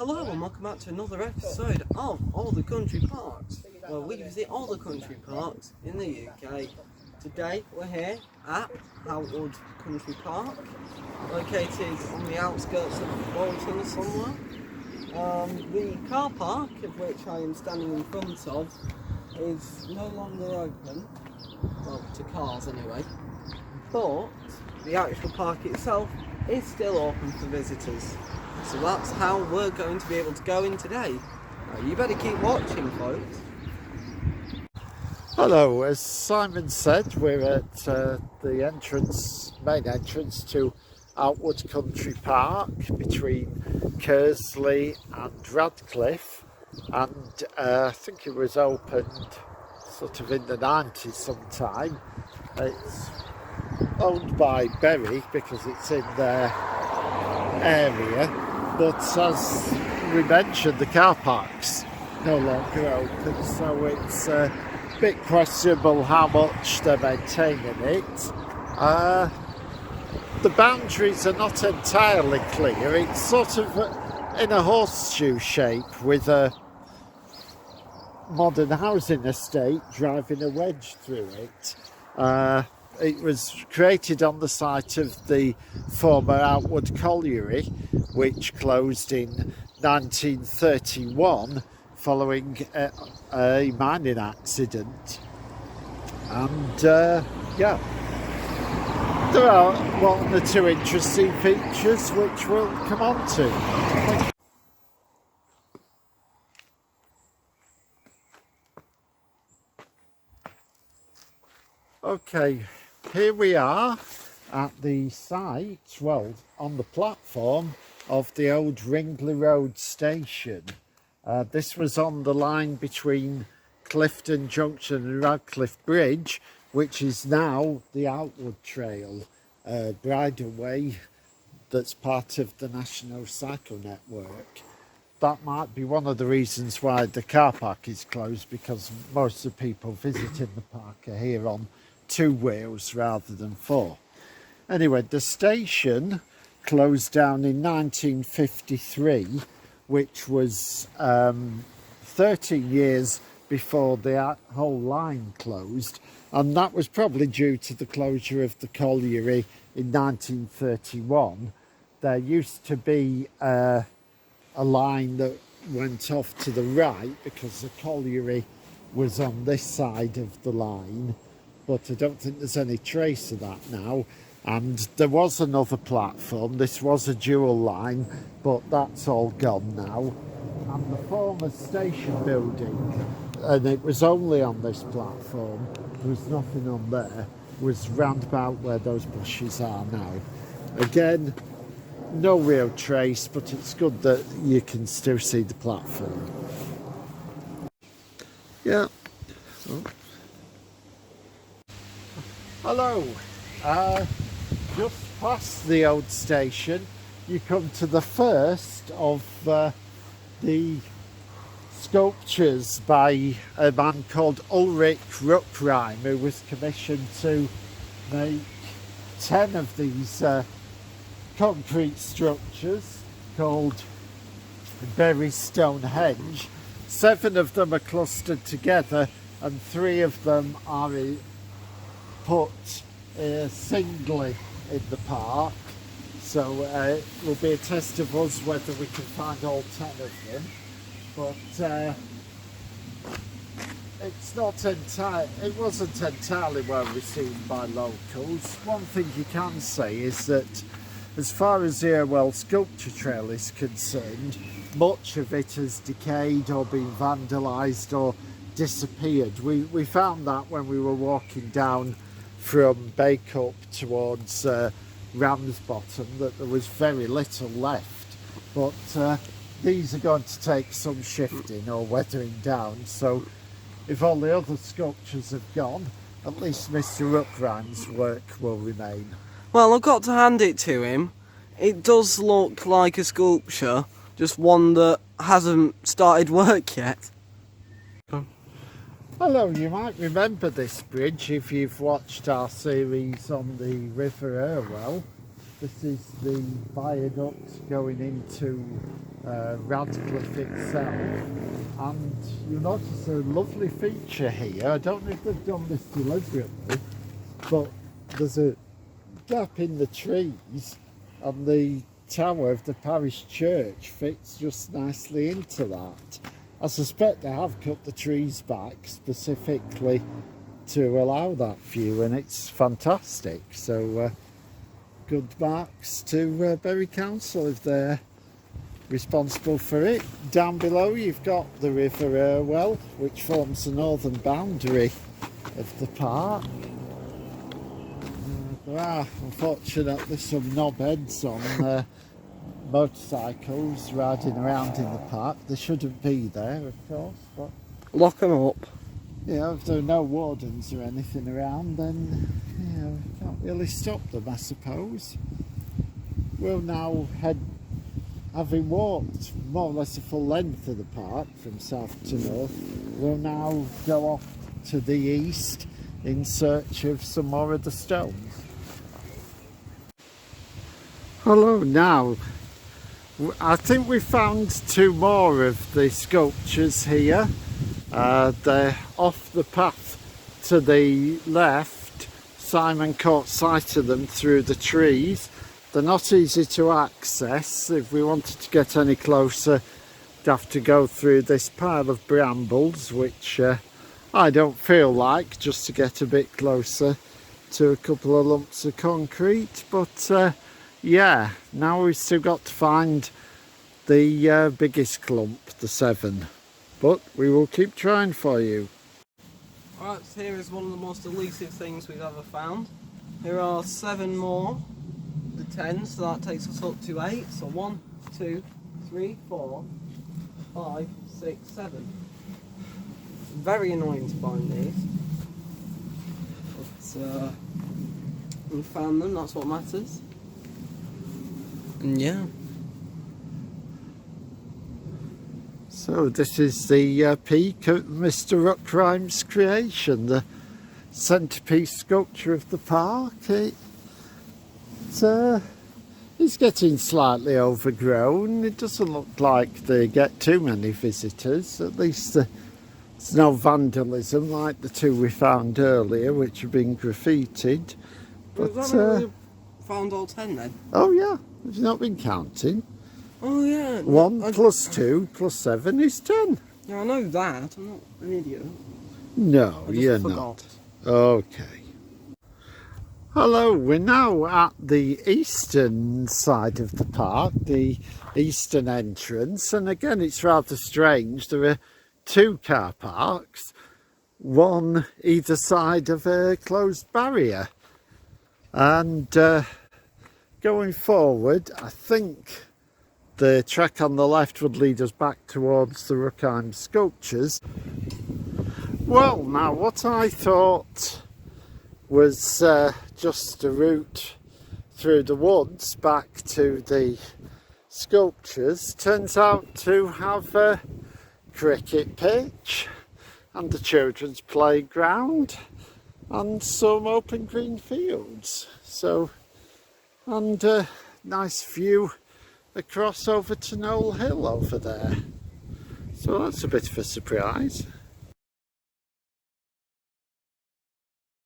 Hello and welcome back to another episode of All the Country Parks, where we visit all the country parks in the UK. Today we're here at Outwood Country Park, located on the outskirts of Bolton somewhere. The car park, of which I am standing in front of, is no longer open, well, to cars anyway, but the actual park itself is still open for visitors. So that's how we're going to be able to go in today. Now, you better keep watching, folks. Hello, as Simon said, we're at the main entrance to Outwood Country Park between Kersley and Radcliffe, and I think it was opened sort of in the 90s sometime. It's owned by Berry because it's in their area. But as we mentioned, the car park's no longer open, so it's a bit questionable how much they're maintaining it. The boundaries are not entirely clear. It's sort of in a horseshoe shape with a modern housing estate driving a wedge through it. It was created on the site of the former Outwood Colliery, which closed in 1931 following a mining accident. And there are one or two interesting features which we'll come on to. Okay, here we are at the site, well, on the platform of the old Ringley Road station. This was on the line between Clifton Junction and Radcliffe Bridge, which is now the Outwood Trail bridleway that's part of the National Cycle Network. That might be one of the reasons why the car park is closed, because most of the people visiting the park are here on 2 wheels rather than 4. Anyway, the station closed down in 1953, which was 13 years before the whole line closed, and that was probably due to the closure of the colliery in 1931. There used to be a line that went off to the right because the colliery was on this side of the line, but I don't think there's any trace of that now. And there was another platform. This was a dual line, but that's all gone now. And the former station building, and it was only on this platform, there was nothing on there, was round about where those bushes are now. Again, no real trace, but it's good that you can still see the platform. Yeah. Oh. Hello. Just past the old station, you come to the first of the sculptures by a man called Ulrich Ruckheim, who was commissioned to make 10 of these concrete structures called Bury Stonehenge. 7 of them are clustered together and 3 of them are put singly in the park, so it will be a test of us whether we can find all 10 of them, but it wasn't entirely well received by locals. One thing you can say is that as far as the Irwell Sculpture Trail is concerned, much of it has decayed or been vandalised or disappeared. We found that when we were walking down from Bacup towards Ramsbottom, that there was very little left, but these are going to take some shifting or weathering down, so if all the other sculptures have gone, at least Mr. Ruckheim's work will remain. Well, I've got to hand it to him. It does look like a sculpture, just one that hasn't started work yet. Hello, you might remember this bridge if you've watched our series on the River Irwell. This is the viaduct going into Radcliffe itself, and you'll notice a lovely feature here. I don't know if they've done this deliberately, but there's a gap in the trees and the tower of the parish church fits just nicely into that. I suspect they have cut the trees back specifically to allow that view, and it's fantastic. So good marks to Bury Council if they're responsible for it. Down below you've got the River Irwell, which forms the northern boundary of the park. There are unfortunately some knobheads on motorcycles riding around in the park. They shouldn't be there, of course, but Lock them up. yeah, if there are no wardens or anything around, then we can't really stop them, I suppose. We'll now head, having walked more or less the full length of the park from south to north, we'll now go off to the east in search of some more of the stones. Hello, now I think we found two more of the sculptures here. They're off the path to the left. Simon caught sight of them through the trees. They're not easy to access. If we wanted to get any closer, we'd have to go through this pile of brambles, which I don't feel like, just to get a bit closer to a couple of lumps of concrete. But yeah, now we've still got to find the biggest clump, the 7. But we will keep trying for you. Alright, so here is one of the most elusive things we've ever found. Here are 7 more, the 10, so that takes us up to 8. So 1, 2, 3, 4, 5, 6, 7. Very annoying to find these. But we found them, that's what matters. And yeah. So this is the peak of Mr. Ruckrime's creation, the centrepiece sculpture of the park. It's getting slightly overgrown. It doesn't look like they get too many visitors. At least there's no vandalism like the 2 we found earlier, which have been graffitied. But has that really found all 10 then? Oh yeah, have you not been counting? Oh yeah. 1 plus 2 plus 7 is 10. Yeah, I know that. I'm not an idiot. No, I you're just forgot. not. Okay. Hello, we're now at the eastern side of the park, the eastern entrance, and again it's rather strange. There are 2 car parks, one either side of a closed barrier. And going forward, I think the track on the left would lead us back towards the Ruckheim sculptures. Well, now what I thought was just a route through the woods back to the sculptures turns out to have a cricket pitch and the children's playground and some open green fields. So, and a nice view across over to Knoll Hill over there. So that's a bit of a surprise.